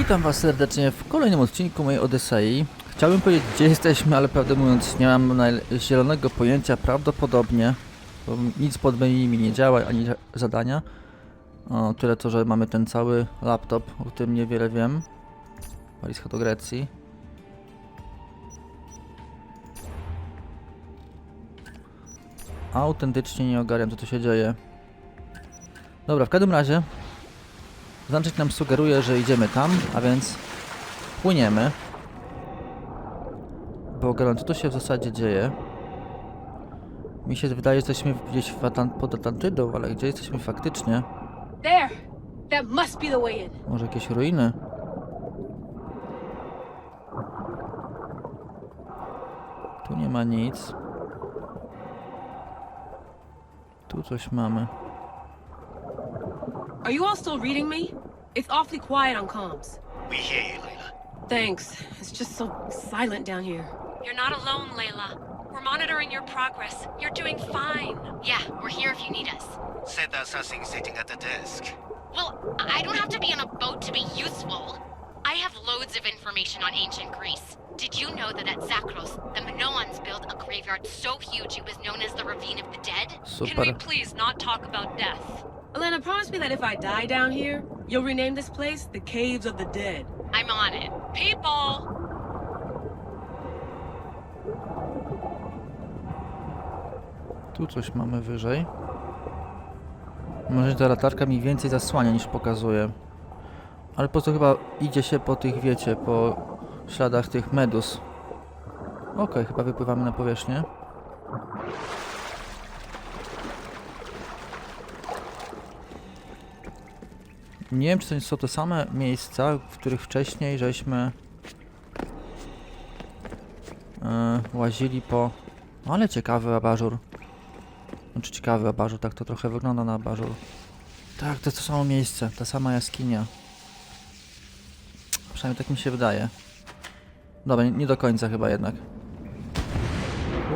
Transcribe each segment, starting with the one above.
Witam was serdecznie w kolejnym odcinku mojej Odyssey. Chciałbym powiedzieć, gdzie jesteśmy, ale prawdę mówiąc nie mam zielonego pojęcia. Prawdopodobnie, bo nic pod menu mi nie działa, ani zadania. O, tyle to, że mamy ten cały laptop, o którym niewiele wiem. Walizka do Grecji. Autentycznie nie ogarniam, co tu się dzieje. Dobra, w każdym razie znacznik nam sugeruje, że idziemy tam, a więc płyniemy. Bo ogarniam, co tu się w zasadzie dzieje. Mi się wydaje, że jesteśmy gdzieś pod Atlantydą, ale gdzie jesteśmy faktycznie? There! That must be the way in. Może jakieś ruiny? Tu nie ma nic. Tu coś mamy. Are you all still reading me? It's awfully quiet on comms. We hear you, Layla. Thanks. It's just so silent down here. You're not alone, Layla. We're monitoring your progress. You're doing fine. Yeah, we're here if you need us. Said that's us sitting at the desk. Well, I don't have to be on a boat to be useful. I have loads of information on ancient Greece. Did you know that at Zakros, the Minoans built a graveyard so huge it was known as the Ravine of the Dead? Super. Can we please not talk about death? Elena, promise me that if I die down here, you'll rename this place the Caves of the Dead. I'm on it. People! Tu coś mamy wyżej. Może ta latarka mi więcej zasłania niż pokazuje. Ale po co chyba idzie się po tych, wiecie, po śladach tych medus. Okej, chyba wypływamy na powierzchnię. Nie wiem, czy to są te same miejsca, w których wcześniej żeśmy łazili po... Ale ciekawy abażur. Znaczy ciekawy abażur, tak to trochę wygląda na abażur. Tak, to jest to samo miejsce, ta sama jaskinia. Przynajmniej tak mi się wydaje. Dobra, nie do końca chyba jednak.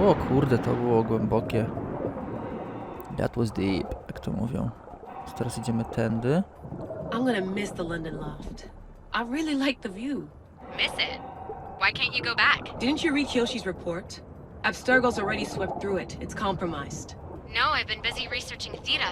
O kurde, to było głębokie. That was deep, jak to mówią. Teraz idziemy tędy. I'm gonna miss the London loft. I really like the view. Miss it? Why can't you go back? Didn't you read Kyoshi's report? Abstergo's already swept through it. It's compromised. No, I've been busy researching Theta.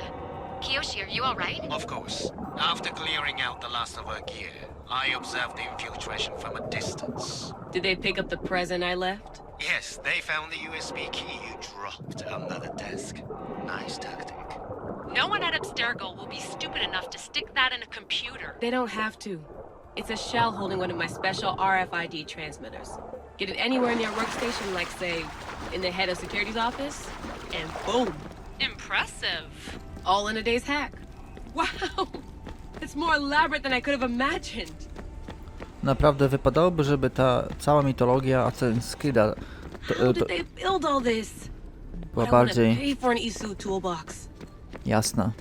Kiyoshi, are you alright? Of course. After clearing out the last of her gear, I observed the infiltration from a distance. Did they pick up the present I left? Yes, they found the USB key you dropped under the desk. Nice tactic. No one at Abstergo will be stupid enough to stick that in a computer. They don't have to. It's a shell holding one of my special RFID transmitters. Get it anywhere near a workstation, like, say, in the head of security's office, and boom! Impressive. All in a day's hack. Wow! It's more elaborate than I could have imagined. Naprawdę wypadałoby, żeby ta cała mitologia Assassin's Creed'a How did they build all this? była I wanna bardziej pay for an ISU toolbox. jasna.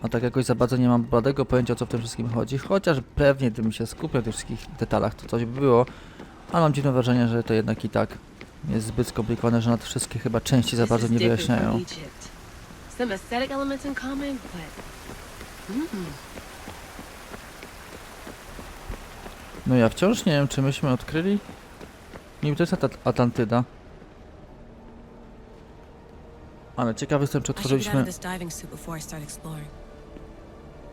A tak jakoś za bardzo nie mam bladego pojęcia, o co w tym wszystkim chodzi, chociaż pewnie gdybym się skupiał na tych wszystkich detalach, to coś by było, ale mam dziwne wrażenie, że to jednak i tak jest zbyt skomplikowane, że nad wszystkie chyba części za bardzo nie wyjaśniają. Some aesthetic elements in common, but No ja wciąż nie wiem, czy myśmy odkryli? Niby to jest Atlantyda. Ale ciekawy jestem, czy otworzyliśmy...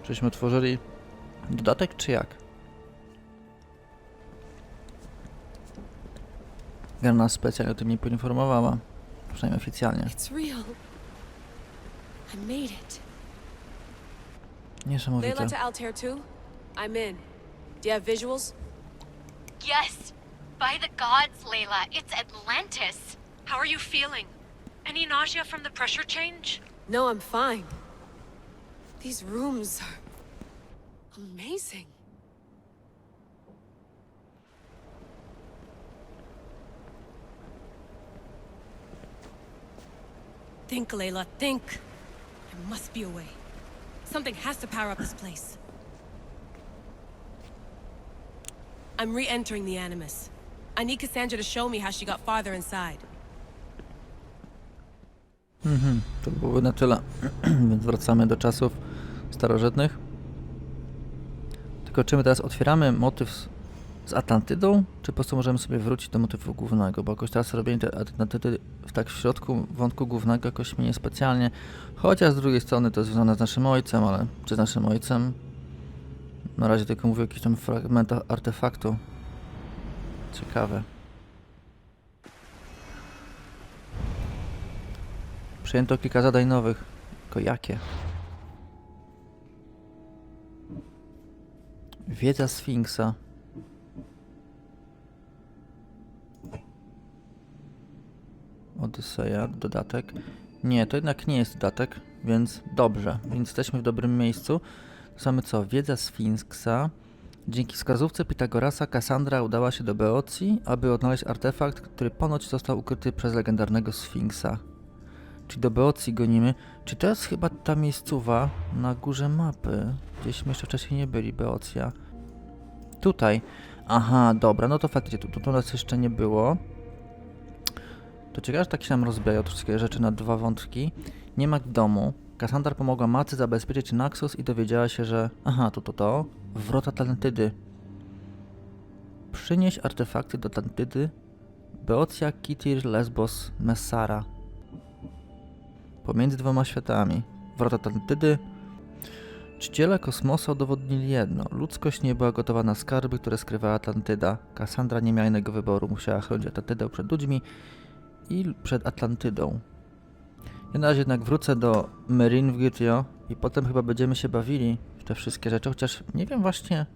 Czyśmy otworzyli dodatek, czy jak? Gra nas specjalnie o tym nie poinformowała. Przynajmniej oficjalnie. it's real. I made it. Niesamowite. Layla to Altair 2? I'm in. Do you have visuals? Yes. By the gods, Layla, it's Atlantis. How are you feeling? Any nausea from the pressure change? No, I'm fine. These rooms are amazing. Think, Layla, think. There must be a way. Something has to power up this place. I'm re-entering the Animus. I need Cassandra to show me how she got farther inside. To byłoby na tyle. Więc wracamy do czasów starożytnych. Tylko czy my teraz otwieramy motyw z Atlantydą, czy po prostu możemy sobie wrócić do motywu głównego, bo jakoś teraz robienie tej Atlantydy tak w środku wątku głównego jakoś mnie niespecjalnie, chociaż z drugiej strony to jest związane z naszym ojcem, ale czy z naszym ojcem? Na razie tylko mówię o jakichś tam fragmentach artefaktu. Ciekawe. Przyjęto kilka zadań nowych. Tylko jakie? Wiedza Sfinksa. Odyseja, dodatek. Nie, to jednak nie jest dodatek, więc dobrze. Więc jesteśmy w dobrym miejscu. Mamy co? Wiedza Sfinksa. Dzięki wskazówce Pitagorasa Kassandra udała się do Beocji, aby odnaleźć artefakt, który ponoć został ukryty przez legendarnego Sfinksa. Czyli do Beocji gonimy. Czy to jest chyba ta miejscowa na górze mapy? Gdzieśmy jeszcze wcześniej nie byli, Beocja. Tutaj. Aha, dobra, no to faktycznie tu nas jeszcze nie było. To ciekawe, że tak się nam rozbijają te wszystkie rzeczy na dwa wątki. Nie ma w domu. Kassandra pomogła matce zabezpieczyć Naxos i dowiedziała się, że... Aha, to. Wrota Atlantydy. Przynieś artefakty do Atlantydy. Beocja, Kitir, Lesbos, Messara. Pomiędzy dwoma światami. Wrota Atlantydy. Czciele kosmosu udowodnili jedno. Ludzkość nie była gotowa na skarby, które skrywała Atlantyda. Kassandra nie miała innego wyboru. Musiała chronić Atlantydę przed ludźmi i przed Atlantydą. Ja na razie jednak wrócę do Merin w Gitio i potem chyba będziemy się bawili w te wszystkie rzeczy, chociaż nie wiem właśnie,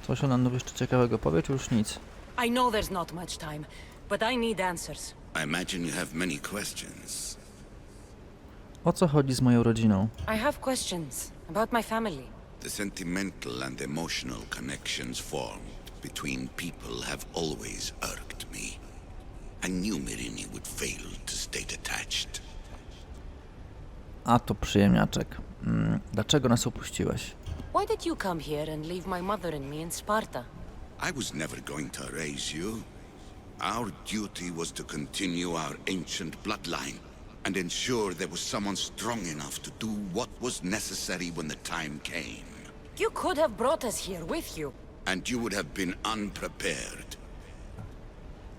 coś ona nam jeszcze ciekawego powie, czy już nic? I know there's not much time, but I need answers. I imagine you have many questions. O co chodzi z moją rodziną? I have questions about my family. The sentimental and emotional connections formed between people have always irked me. I knew Merini would fail to stay detached. A to przyjemniaczek. Dlaczego nas opuściłeś? Why did you come here and leave my mother and me in Sparta? I was never going to raise you. Our duty was to continue our ancient bloodline and ensure there was someone strong enough to do what was necessary when the time came. You could have brought us here with you. And you would have been unprepared.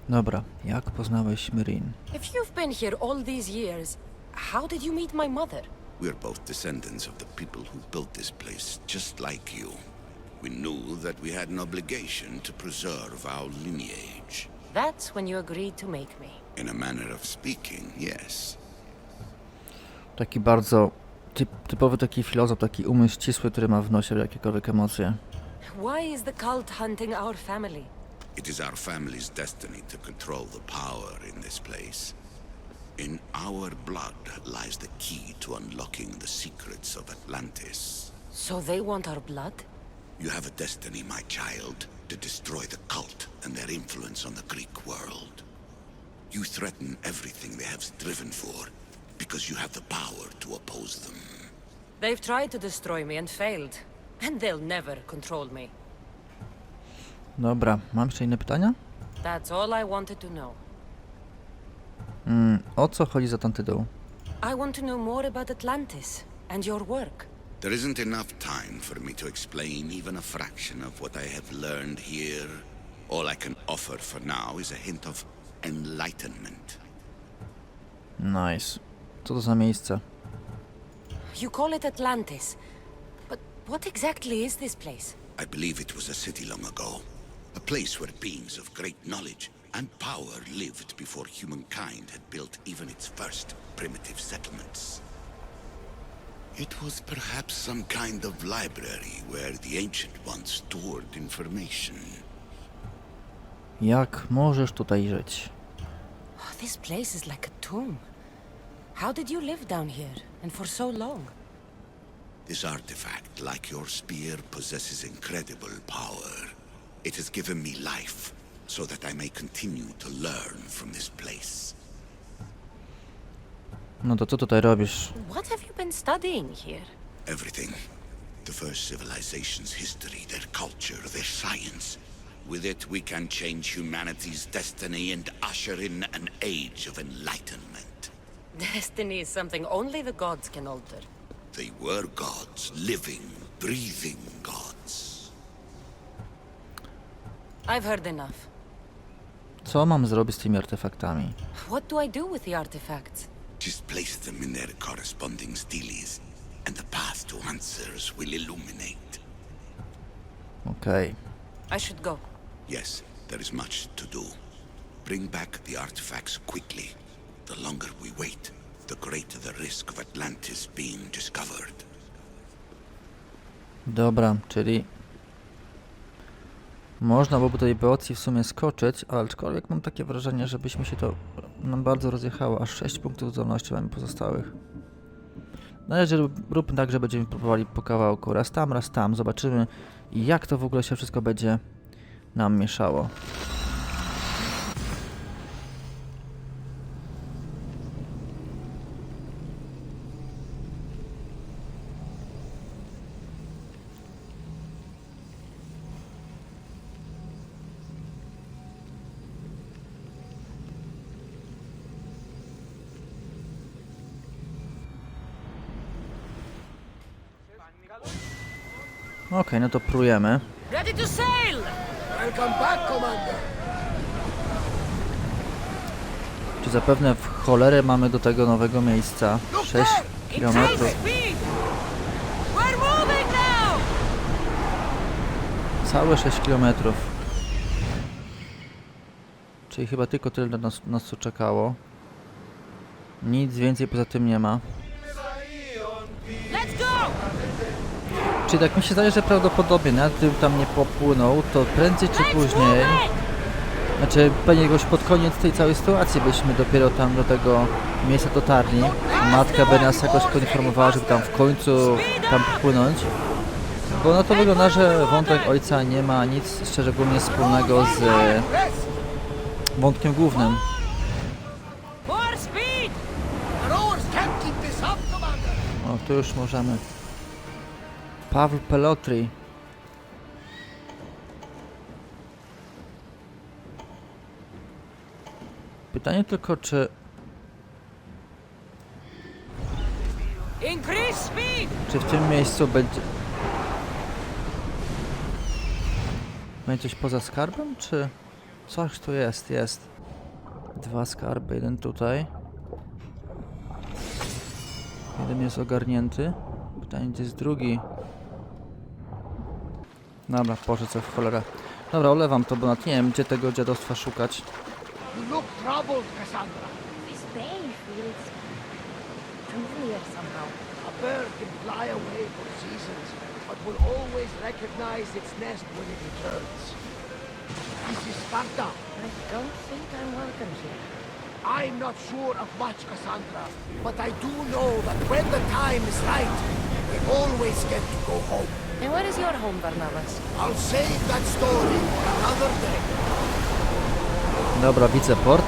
Dobra, jak poznałeś Merin? If you've been here all these years, how did you meet my mother? We're both descendants of the people who built this place, just like you. We knew that we had an obligation to preserve our lineage. That's when you agreed to make me. In a manner of speaking, yes. Taki bardzo typowy taki filozof, taki umysł ścisły, który ma w nosie jakiekolwiek emocje. Why is the cult hunting our family? It is our family's destiny to control the power in this place. In our blood lies the key to unlocking the secrets of Atlantis. So they want our blood? You have a destiny, my child, to destroy the cult and their influence on the Greek world. You threaten everything they have striven for because you have the power to oppose them. They've tried to destroy me and failed. And they'll never control me. Dobra, mam jeszcze inne pytania? That's all I wanted to know. O co chodzi z Atlantydą? I want to know more about Atlantis and your work. There isn't enough time for me to explain even a fraction of what I have learned here. All I can offer for now is a hint of enlightenment. Nice. Co to za miejsce? You call it Atlantis, but what exactly is this place? I believe it was a city long ago. A place where beings of great knowledge and power lived before humankind had built even its first primitive settlements. It was perhaps some kind of library where the Ancient Ones stored information. Jak możesz tutaj żyć? Oh, this place is like a tomb. How did you live down here and for so long? This artifact, like your spear, possesses incredible power. It has given me life, so that I may continue to learn from this place. No to co tutaj robisz? What have you been studying here? Everything. The first civilization's history, their culture, their science. With it, we can change humanity's destiny and usher in an age of enlightenment. Destiny is something only the gods can alter. They were gods, living, breathing gods. I've heard enough. Co mam zrobić z tymi artefaktami? What do I do with the artifacts? Just place them in their corresponding steles, and the path to answers will illuminate. Okej. I should go. Yes, there is much to do. Bring back the artifacts quickly. The longer we wait, the greater the risk of Atlantis being discovered. Dobra, czyli można byłoby tej beocji w sumie skoczyć, ale aczkolwiek mam takie wrażenie, żebyśmy się to nam bardzo rozjechało. Aż 6 punktów zdolności mamy pozostałych. Na razie róbmy tak, że będziemy próbowali po kawałku. Raz tam. Zobaczymy, jak to w ogóle się wszystko będzie nam mieszało. Okej, no to prójemy. Ready to sail! Welcome back, Commander. Czy zapewne w cholerę mamy do tego nowego miejsca? 6 km. We're moving now! Całe 6 km. Czyli chyba tylko tyle nas tu czekało. Nic więcej poza tym nie ma. Let's go! Czyli tak mi się zdaje, że prawdopodobnie nawet gdybym tam nie popłynął, to prędzej czy później, znaczy pewnie jakoś pod koniec tej całej sytuacji byśmy dopiero tam do tego miejsca dotarli. Matka by nas jakoś poinformowała, żeby tam w końcu tam popłynąć. Bo no to wygląda, że wątek ojca nie ma nic szczególnie wspólnego z wątkiem głównym. More speed! The rowers can't keep this up, Commander. O, tu już możemy. Paweł Pelotri. Pytanie tylko, czy Increase speed! w tym miejscu będzie coś poza skarbem, czy coś tu jest? Jest. 2 skarby, jeden tutaj. Jeden jest ogarnięty. Pytanie, gdzie jest drugi? Dobra, poszedł sobie w cholerę. Dobra, olewam to, bo nawet nie wiem, gdzie tego dziadostwa szukać. You look troubled, Cassandra. This bay feels familiar somehow. A bird can fly away for seasons, but will always recognize its nest when it returns. This is Sparta. I don't think I'm welcome here. I'm not sure of much, Cassandra, but I do know that when the time is right, we always get to go home. And where is your home, Barnabas? I'll save that story for another day. Dobra, widzę port.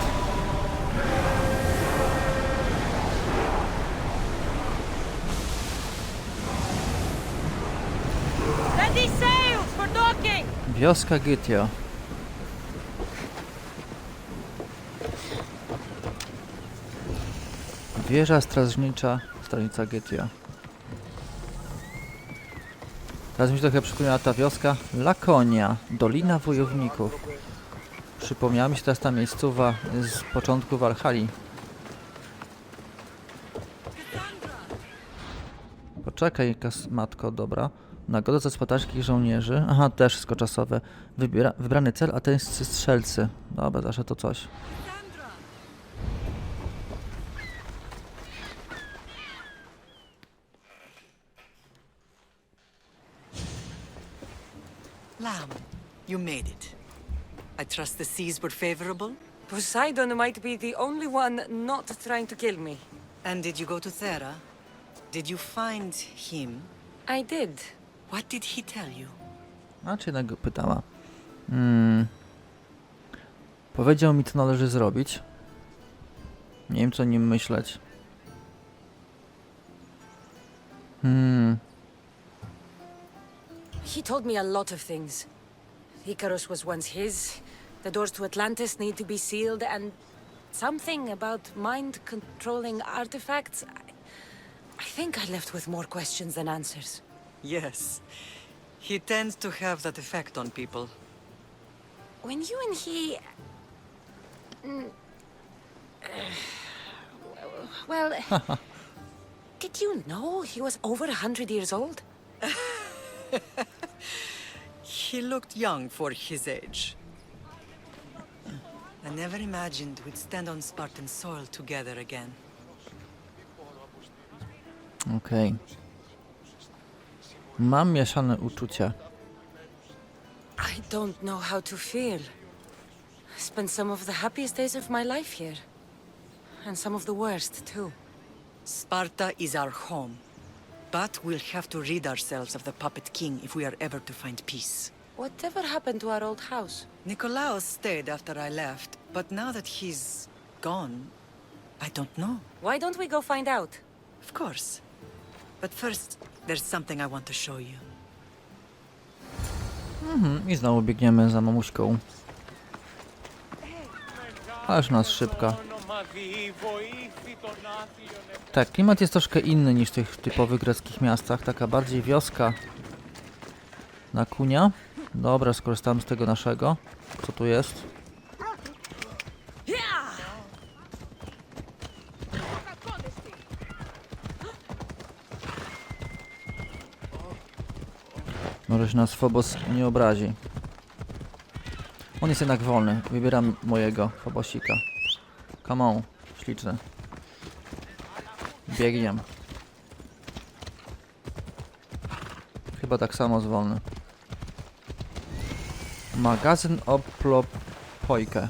Ready sails for docking! Wioska Gytio. Wieża strażnicza, strażnica Gytio. Teraz mi się trochę przypomniała ta wioska. Lakonia, Dolina Wojowników. Przypomniała mi się teraz ta miejscowa z początku Walhali. Poczekaj, matko, dobra. Nagroda za spartańskich żołnierzy. Aha, też wszystko czasowe. Wybrany cel, ateńscy strzelcy. Dobra, zawsze to coś. Lamb, you made it. I trust the seas were favorable? Poseidon might be the only one not trying to kill me. And did you go to Thera? Did you find him? I did. What did he tell you? A czy jednak go pytała. Powiedział mi, co należy zrobić. Nie wiem, co o nim myśleć. He told me a lot of things. Icarus was once his. The doors to Atlantis need to be sealed, and something about mind-controlling artifacts. I think I left with more questions than answers. Yes. He tends to have that effect on people. When you and he... Well... Did you know he was over 100 years old? He looked young for his age. I never imagined we'd stand on Spartan soil together again. Okej. Mam mieszane uczucia. I don't know how to feel. Spent some of the happiest days of my life here. And some of the worst, too. Sparta is our home. But we'll have to rid ourselves of the Puppet King if we are ever to find peace. Whatever happened to our old house? Nikolaos stayed after I left, but now that he's gone, I don't know. Why don't we go find out? Of course. But first, there's something I want to show you. I znowu biegniemy za mamuśką. Aż nas szybka. Tak, klimat jest troszkę inny niż w tych typowych greckich miastach. Taka bardziej wioska na kunia. Dobra, skorzystam z tego naszego. Co tu jest? Może się nas Phobos nie obrazi. On jest jednak wolny. Wybieram mojego Phobosika. Come on, śliczny. Biegiem. Chyba tak samo zwolny. Magazyn Oplopojkę.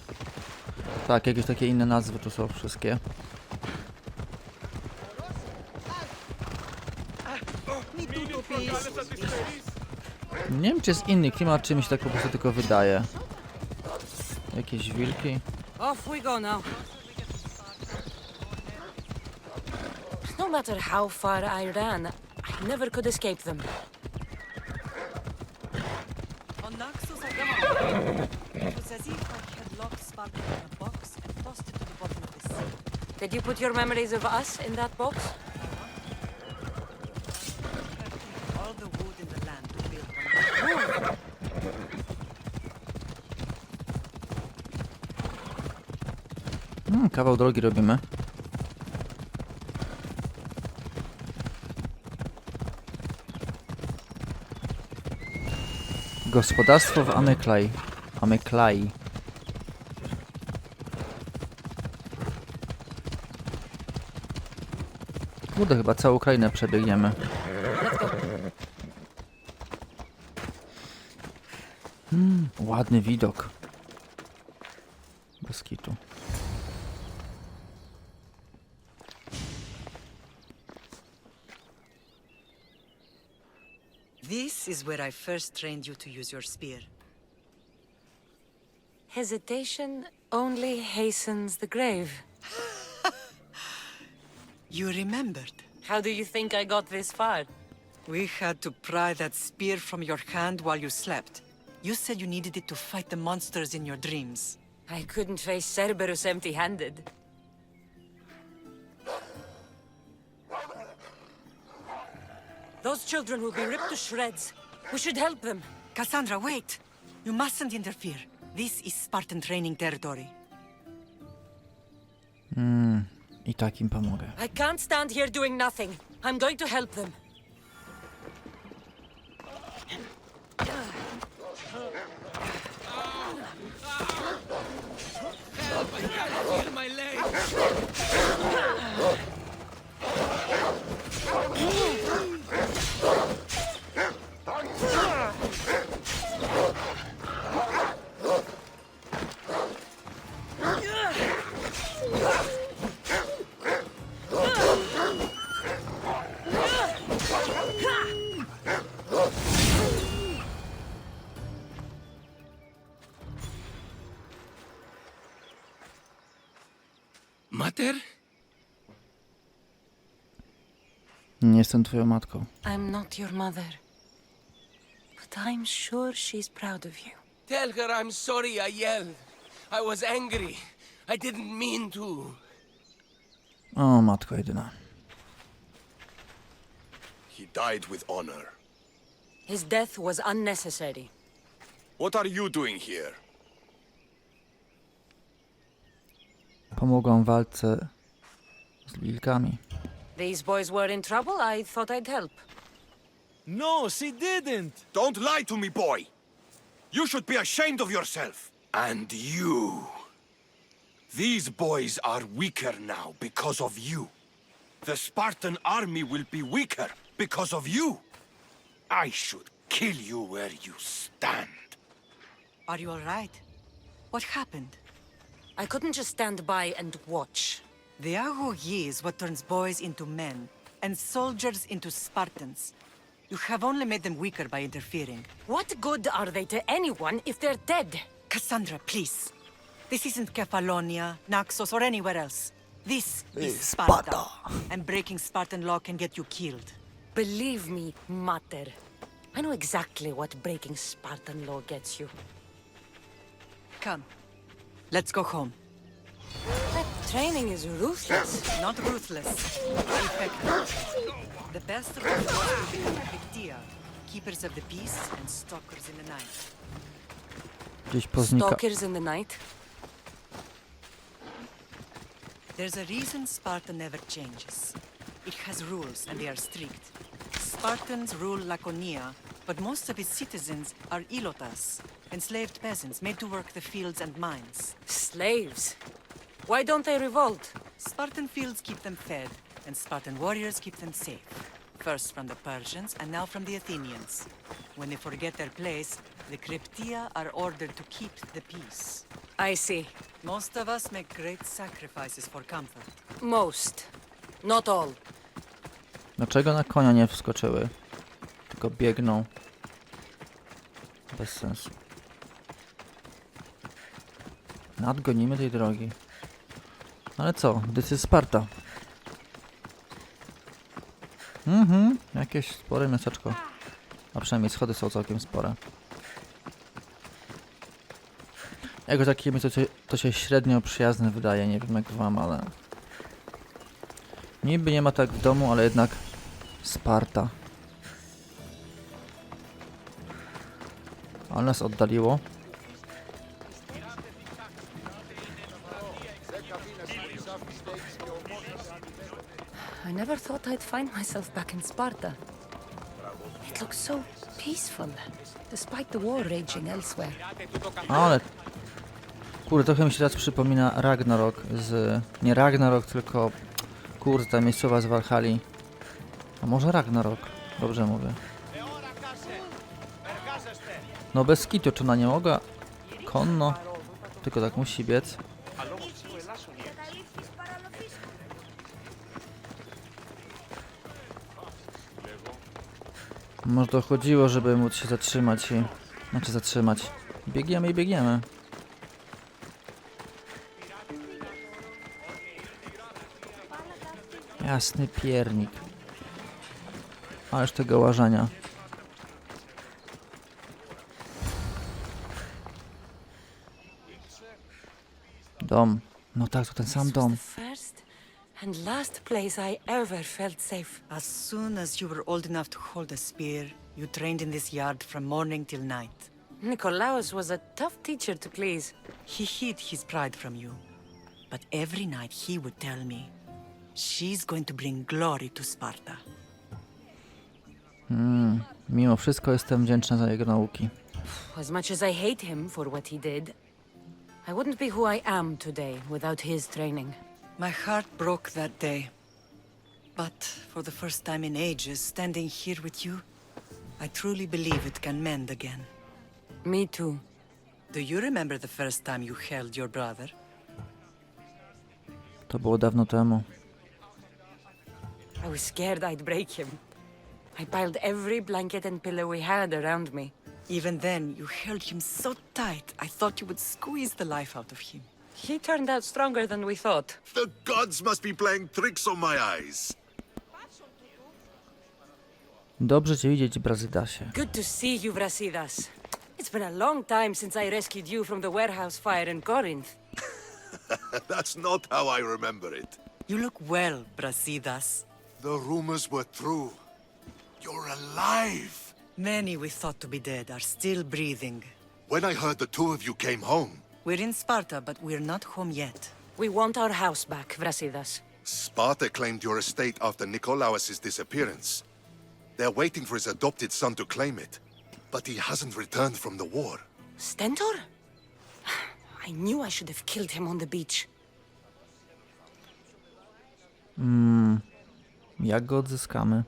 Tak, jakieś takie inne nazwy tu są wszystkie. Nie wiem, czy jest inny klimat, czy mi się tak po prostu tylko wydaje. Jakieś wilki. Off we go now. No matter how far I ran, I never could escape them. On Naxos Agama, it was as if I had locked Sparta in a box and tossed it to the bottom of the sea. Did you put your memories of us in that box? All the wood in the land to build one. Kawał drogi robimy. Gospodarstwo w Ameklai. Kurde, chyba całą Ukrainę przebiegniemy. Ładny widok. Bez kitu. This is where I first trained you to use your spear. Hesitation only hastens the grave. You remembered. How do you think I got this far? We had to pry that spear from your hand while you slept. You said you needed it to fight the monsters in your dreams. I couldn't face Cerberus empty-handed. Those children will be ripped to shreds. We should help them. Cassandra, wait! You mustn't interfere. This is Spartan training territory. I tak im pomogę. I can't stand here doing nothing. I'm going to help them. Mater? Nie jestem twoją matką. I'm not your mother. But I'm sure she's proud of you. Tell her I'm sorry I yelled. I was angry. I didn't mean to. O, matko jedyna. He died with honor. His death was unnecessary. What are you doing here? Pomogłam w walce z wilkami. These boys were in trouble, I thought I'd help. No, she didn't! Don't lie to me, boy! You should be ashamed of yourself! And you! These boys are weaker now because of you. The Spartan army will be weaker because of you. I should kill you where you stand. Are you all right? What happened? I couldn't just stand by and watch. The Agogi is what turns boys into men, and soldiers into Spartans. You have only made them weaker by interfering. What good are they to anyone if they're dead? Cassandra, please. This isn't Kefalonia, Naxos, or anywhere else. This is Sparta. And breaking Spartan law can get you killed. Believe me, Mater. I know exactly what breaking Spartan law gets you. Come. Let's go home. That training is ruthless. Not ruthless. Effective. The best of the boys will become Victia, keepers of the peace and stalkers in the night. Gdzieś poznika. Stalkers in the night? There's a reason Sparta never changes. It has rules, and they are strict. Spartans rule Laconia, but most of its citizens are ilotas, enslaved peasants made to work the fields and mines. Slaves? Why don't they revolt? Spartan fields keep them fed, and Spartan warriors keep them safe. First from the Persians, and now from the Athenians. When they forget their place, the Cryptia are ordered to keep the peace. I see. Most of us make great sacrifices for comfort. Most. Not all. Dlaczego na konia nie wskoczyły? Tylko biegną. Bez sensu. Nadgonimy tej drogi. Ale co? This is Sparta. Jakieś spore miasteczko. A przynajmniej schody są całkiem spore. Jako takie miejsce to się średnio przyjazne wydaje, nie wiem jak wam, ale... Niby nie ma tak w domu, ale jednak Sparta. Ale nas oddaliło. I never thought I'd find myself back in Sparta. It looks so peaceful, despite the war raging elsewhere. Ale... Kurde, trochę mi się teraz przypomina Ragnarok z... Nie Ragnarok, tylko... Kurde, ta miejscowa z Walhali. A może Ragnarok? Dobrze mówię. No bez kitu, czy ona nie mogła? Konno. Tylko tak musi biec. Może to chodziło, żeby móc się zatrzymać i... Znaczy zatrzymać. Biegniemy i biegniemy. Jasny piernik. Ależ tego łażenia. Dom. No tak, to ten sam dom. First and last place I ever felt safe. As soon as you were old enough to hold a spear, you trained in this yard from morning till night. Nikolaos was a tough teacher to please. He hid his pride from you. But every night he would tell me, she's going to bring glory to Sparta. Mimo wszystko jestem wdzięczna za jego nauki. As much as I hate him for what he did, I wouldn't be who I am today without his training. My heart broke that day. But for the first time in ages, standing here with you, I truly believe it can mend again. Me too. Do you remember the first time you held your brother? To było dawno temu. I was scared I'd break him. I piled every blanket and pillow we had around me. Even then, you held him so tight, I thought you would squeeze the life out of him. He turned out stronger than we thought. The gods must be playing tricks on my eyes. Dobrze cię widzieć, Brazydasie. Good to see you, Brasidas. It's been a long time since I rescued you from the warehouse fire in Corinth. That's not how I remember it. You look well, Brasidas. The rumors were true. You're alive. Many we thought to be dead are still breathing. When I heard the two of you came home, We're in Sparta, but we're not home yet. We want our house back, Vrasidas. Sparta claimed your estate after Nikolaos' disappearance. They're waiting for his adopted son to claim it, but he hasn't returned from the war. Stentor? I knew I should have killed him on the beach. Jak go odzyskamy?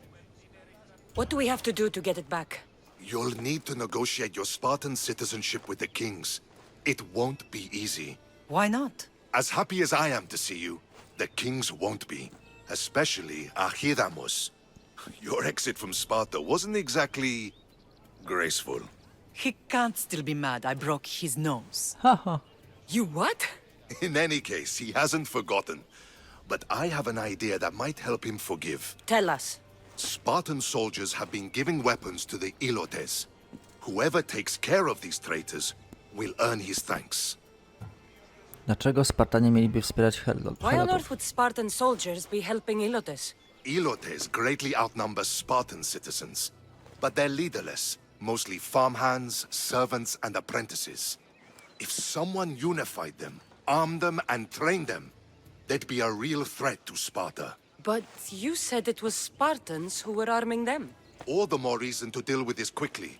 What do we have to do to get it back? You'll need to negotiate your Spartan citizenship with the kings. It won't be easy. Why not? As happy as I am to see you, the kings won't be. Especially Archidamos. Your exit from Sparta wasn't exactly graceful. He can't still be mad I broke his nose. Haha. You what? In any case, he hasn't forgotten. But I have an idea that might help him forgive. Tell us. Spartan soldiers have been giving weapons to the Ilotes. Whoever takes care of these traitors will earn his thanks. Dlaczego Spartanie mieliby wspierać Why on Helotów? earth would Spartan soldiers be helping Ilotes? Ilotes greatly outnumber Spartan citizens, but they're leaderless, mostly farmhands, servants, and apprentices. If someone unified them, armed them, and trained them, they'd be a real threat to Sparta. But you said it was Spartans who were arming them. All the more reason to deal with this quickly.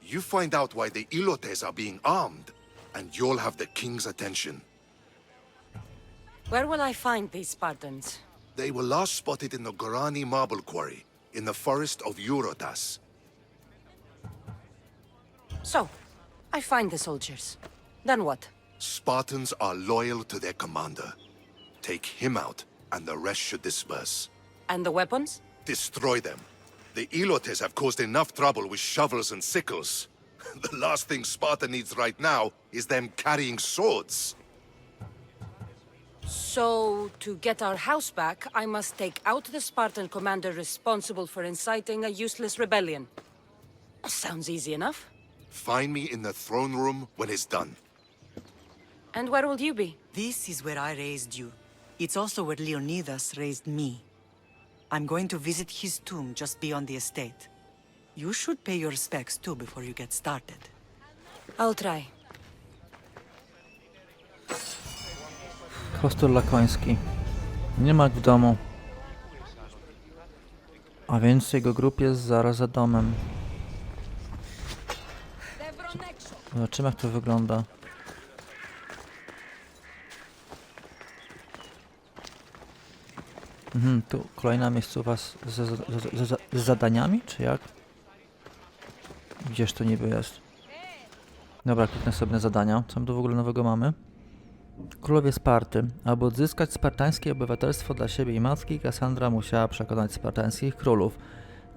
You find out why the Ilotes are being armed, and you'll have the king's attention. Where will I find these Spartans? They were last spotted in the Gorani marble quarry, in the forest of Eurotas. So, I find the soldiers. Then what? Spartans are loyal to their commander. Take him out, and the rest should disperse. And the weapons? Destroy them. The Ilotes have caused enough trouble with shovels and sickles. The last thing Sparta needs right now is them carrying swords. So, to get our house back, I must take out the Spartan commander responsible for inciting a useless rebellion. Sounds easy enough. Find me in the throne room when it's done. And where will you be? This is where I raised you. It's also where Leonidas raised me. I'm going to visit his tomb just beyond the estate. You should pay your respects too before you get started. I'll try. Kostur lakoński. Nie ma w domu. A więc jego grup jest zaraz za domem. Zobaczymy, jak to wygląda. Tu kolejna miejscowa z zadaniami, czy jak? Gdzież to niby jest? Dobra, kliknę sobie na zadania. Co my tu w ogóle nowego mamy? Królowie Sparty. Aby odzyskać spartańskie obywatelstwo dla siebie i matki, Kassandra musiała przekonać spartańskich królów.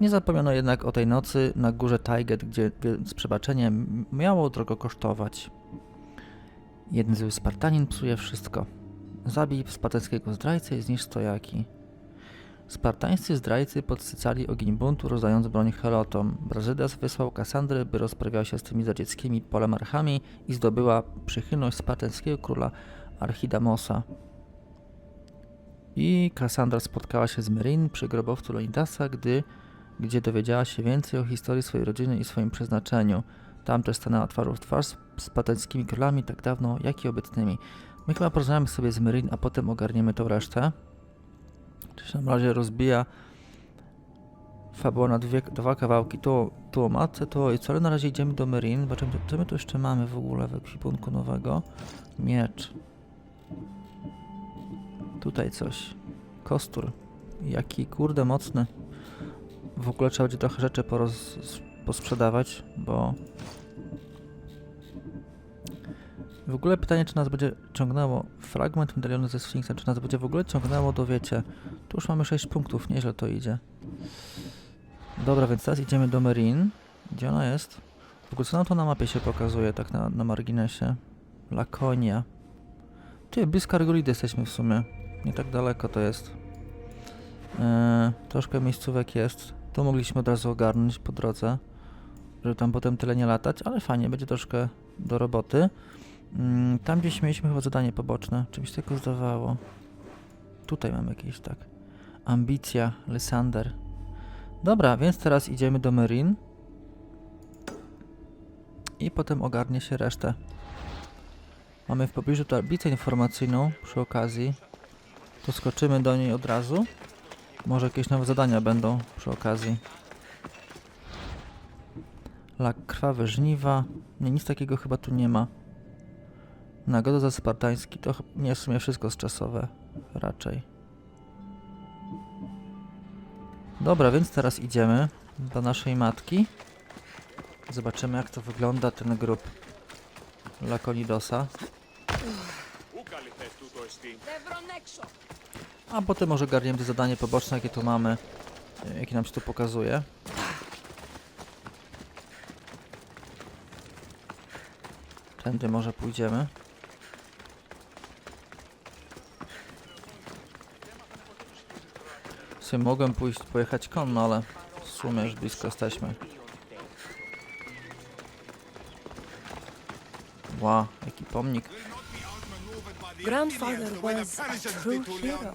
Nie zapomniano jednak o tej nocy na górze Tajget, gdzie z przebaczeniem miało drogo kosztować. Jeden zły Spartanin psuje wszystko. Zabij spartańskiego zdrajcę i zniszcz stojaki. Spartańscy zdrajcy podsycali ogień buntu, rozdając broń Helotom. Brasidas wysłał Kassandrę, by rozprawiała się z tymi zdradzieckimi polemarchami i zdobyła przychylność spartańskiego króla Archidamosa. I Kassandra spotkała się z Merin przy grobowcu Leonidasa, gdzie dowiedziała się więcej o historii swojej rodziny i swoim przeznaczeniu. Tam też stanęła twarzą w twarz z spartańskimi królami tak dawno, jak i obecnymi. My chyba porozmawiamy sobie z Merin, a potem ogarniemy tą resztę. Czy na razie rozbija fabuła na dwa kawałki. Tu o matce, tu o ojcu, ale na razie idziemy do Merin. Zobaczymy, co my tu jeszcze mamy w ogóle w ekwipunku nowego. Miecz. Tutaj coś. Kostur. Jaki kurde mocny. W ogóle trzeba będzie trochę rzeczy posprzedawać, bo... W ogóle pytanie, czy nas będzie ciągnęło fragment medalionu ze Sfinksa, czy nas będzie w ogóle ciągnęło do, wiecie, tu już mamy 6 punktów, nieźle to idzie. Dobra, więc teraz idziemy do Merin. Gdzie ona jest? W ogóle co nam to na mapie się pokazuje, tak na marginesie? Lakonia. Ty, blisko Argolidy jesteśmy w sumie. Nie tak daleko to jest. Troszkę miejscówek jest. Tu mogliśmy od razu ogarnąć po drodze, żeby tam potem tyle nie latać, ale fajnie, będzie troszkę do roboty. Tam gdzieś mieliśmy chyba zadanie poboczne, czymś tylko zdawało. Tutaj mamy jakieś, tak. Ambicja, Lysander. Dobra, więc teraz idziemy do Merin. i potem ogarnie się resztę. Mamy w pobliżu tablicę informacyjną przy okazji. To skoczymy do niej od razu. Może jakieś nowe zadania będą przy okazji. Lak krwawe żniwa. Nie, nic takiego chyba tu nie ma. Nagroda za spartański. To nie w sumie wszystko czasowe. Raczej. Dobra, więc teraz idziemy do naszej matki. Zobaczymy, jak to wygląda ten grób Lakonidosa. A potem może garniemy te zadanie poboczne, jakie tu mamy, jakie nam się tu pokazuje. Tędy może pójdziemy. W sumie mogłem pojechać konno, ale w sumie już blisko jesteśmy. Wow, jaki pomnik. Grandfather was a true hero.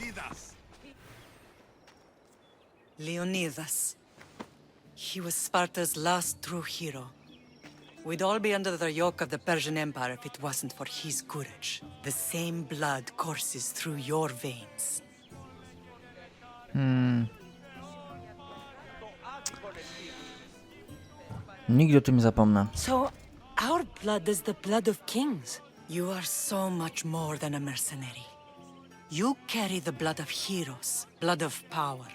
Leonidas. He was Sparta's last true hero. We'd all be under the yoke of the Persian Empire if it wasn't for his courage. The same blood courses through your veins. Nigdy o tym nie zapomnę. So, our blood is the blood of kings. You are so much more than a mercenary. You carry the blood of heroes, blood of power.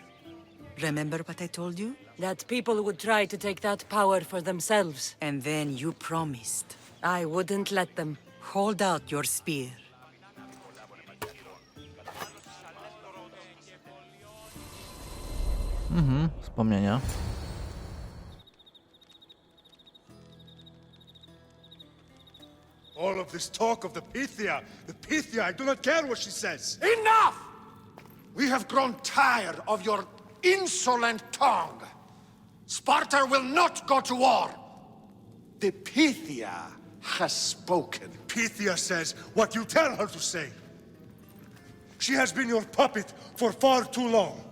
Remember what I told you? That people would try to take that power for themselves. And then you promised. I wouldn't let them. Hold out your spear. Wspomnienia. All of this talk of the Pythia, I do not care what she says. Enough! We have grown tired of your insolent tongue. Sparta will not go to war. The Pythia has spoken. Pythia says what you tell her to say. She has been your puppet for far too long.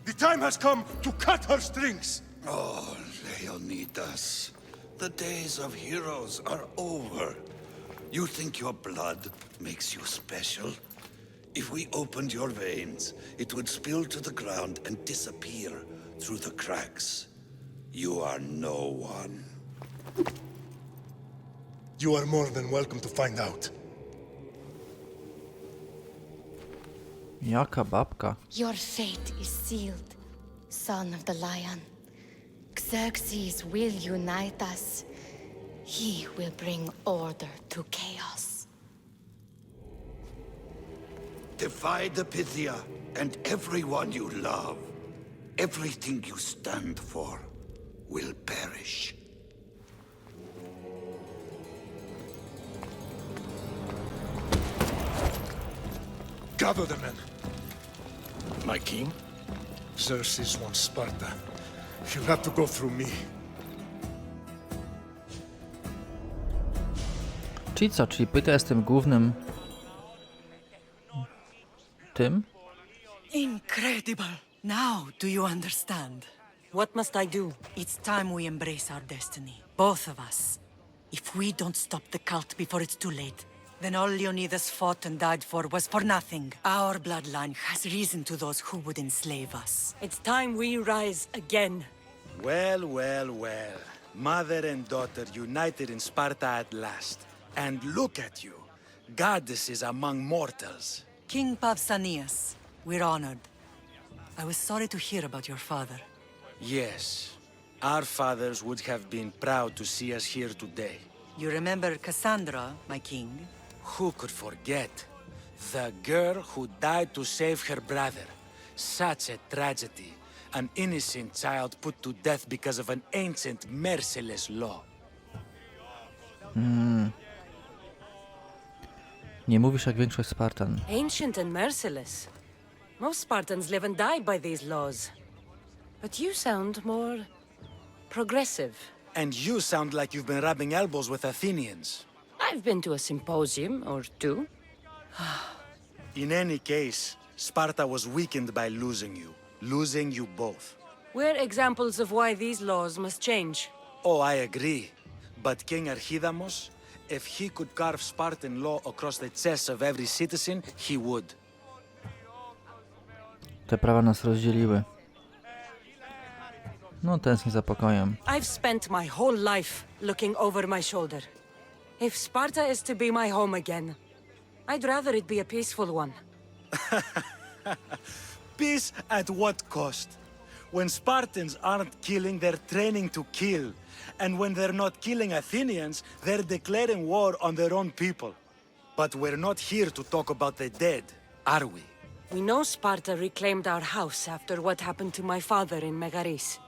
The time has come to cut her strings. Oh, Leonidas, the days of heroes are over. You think your blood makes you special? If we opened your veins, it would spill to the ground and disappear through the cracks. You are no one. You are more than welcome to find out. Jaka babka. Your fate is sealed, son of the lion. Xerxes will unite us. He will bring order to chaos. Defy the Pythia and everyone you love. Everything you stand for will perish. Gather the men. My king? Xerxes wants Sparta. He'll have to go through me. Czyli co? Czyli Pyta jest tym głównym... tym? Incredible! Now do you understand? What must I do? It's time we embrace our destiny. Both of us. If we don't stop the cult before it's too late, then all Leonidas fought and died for was for nothing. Our bloodline has risen to those who would enslave us. It's time we rise again. Well, well, well. Mother and daughter united in Sparta at last. And look at you. Goddesses among mortals. King Pausanias, we're honored. I was sorry to hear about your father. Yes. Our fathers would have been proud to see us here today. You remember Cassandra, my king? Who could forget? The girl who died to save her brother. Such a tragedy. An innocent child put to death because of an ancient, merciless law. Nie mówisz jak większość Spartan. Ancient and merciless. Most Spartans live and die by these laws. But you sound more... progressive. And you sound like you've been rubbing elbows with Athenians. I've been to a symposium or two. In any case, Sparta was weakened by losing you both. We're examples of why these laws must change. Oh, I agree. But King Archidamos, if he could carve Spartan law across the chests of every citizen, he would. Te prawa nas rozdzieliły. No, tęsknię za pokojem. I've spent my whole life looking over my shoulder. If Sparta is to be my home again, I'd rather it be a peaceful one. Peace at what cost? When Spartans aren't killing, they're training to kill. And when they're not killing Athenians, they're declaring war on their own people. But we're not here to talk about the dead, are we? We know Sparta reclaimed our house after what happened to my father in Megaris.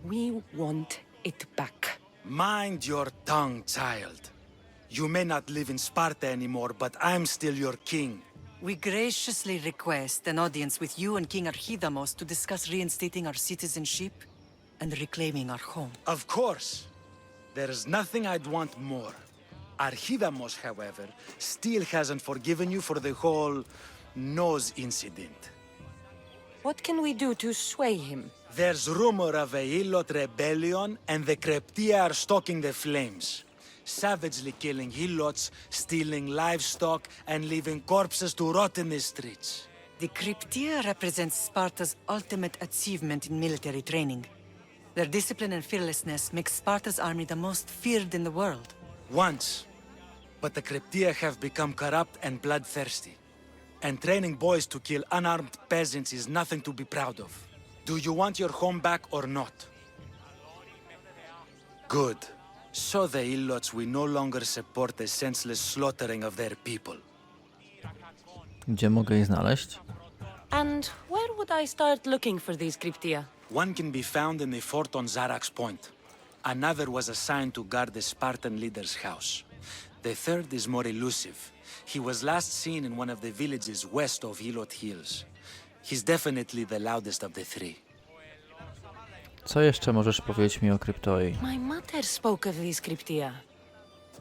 We want it back. Mind your tongue, child. You may not live in Sparta anymore, but I'm still your king. We graciously request an audience with you and King Archidamos to discuss reinstating our citizenship and reclaiming our home. Of course. There's nothing I'd want more. Archidamos, however, still hasn't forgiven you for the whole nose incident. What can we do to sway him? There's rumor of a Hilot rebellion, and the Kreptia are stoking the flames. Savagely killing Hilots, stealing livestock, and leaving corpses to rot in the streets. The Cryptia represents Sparta's ultimate achievement in military training. Their discipline and fearlessness makes Sparta's army the most feared in the world. Once. But the Kreptia have become corrupt and bloodthirsty. And training boys to kill unarmed peasants is nothing to be proud of. Do you want your home back or not? Good. So the Ilots will no longer support the senseless slaughtering of their people. Gdzie mogę je znaleźć? And where would I start looking for these cryptia? One can be found in the fort on Zarak's Point. Another was assigned to guard the Spartan leader's house. The third is more elusive. He was last seen in one of the villages west of Hilot Hills. He's definitely the loudest of the three. Co jeszcze możesz powiedzieć mi o kryptoi? My mother spoke of these cryptia.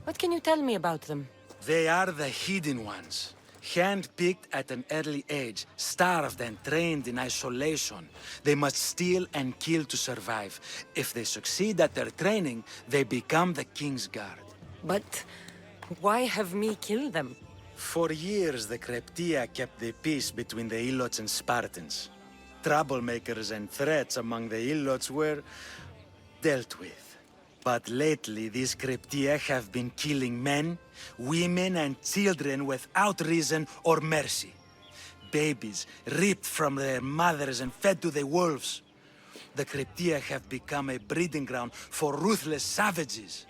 What can you tell me about them? They are the hidden ones. Hand-picked at an early age, starved and trained in isolation. They must steal and kill to survive. If they succeed at their training, they become the king's guard. But why have me killed them? For years, the Kreptia kept the peace between the Ilots and Spartans. Troublemakers and threats among the Ilots were dealt with. But lately, these Kreptia have been killing men, women, and children without reason or mercy. Babies ripped from their mothers and fed to the wolves. The Kreptia have become a breeding ground for ruthless savages.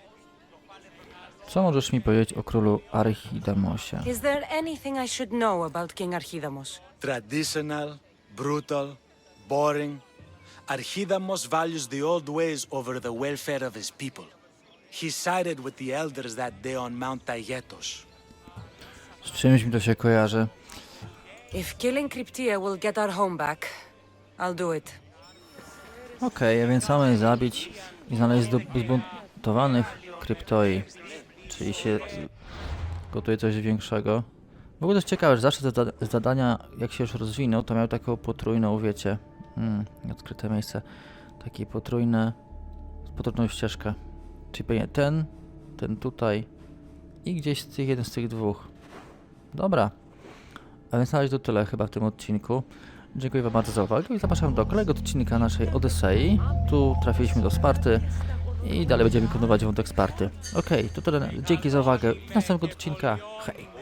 Co możesz mi powiedzieć o królu Archidamosie? Is there anything I should know about King Archidamos? Traditional, brutal, boring. Archidamos values the old ways over the welfare of his people. He sided with the elders that day on Mount Taygetos. Z czymś mi to się kojarzy. If killing cryptia will get our home back, I'll do it. Okej, a więc mamy zabić i znaleźć zbuntowanych kryptoi. Czyli się gotuje coś większego. W ogóle to jest ciekawe, że zawsze te zadania, jak się już rozwiną, to miały taką potrójną, wiecie, odkryte miejsce, takie potrójne, potrójną ścieżkę. Czyli pewnie ten tutaj i gdzieś jeden z tych dwóch. Dobra, a więc na razie to tyle chyba w tym odcinku. Dziękuję wam bardzo za uwagę i zapraszam do kolejnego odcinka naszej Odyssei. Tu trafiliśmy do Sparty i dalej będziemy kontynuować wątek Sparty. Okej, to tyle. Dzięki za uwagę. Do następnego odcinka. Hej!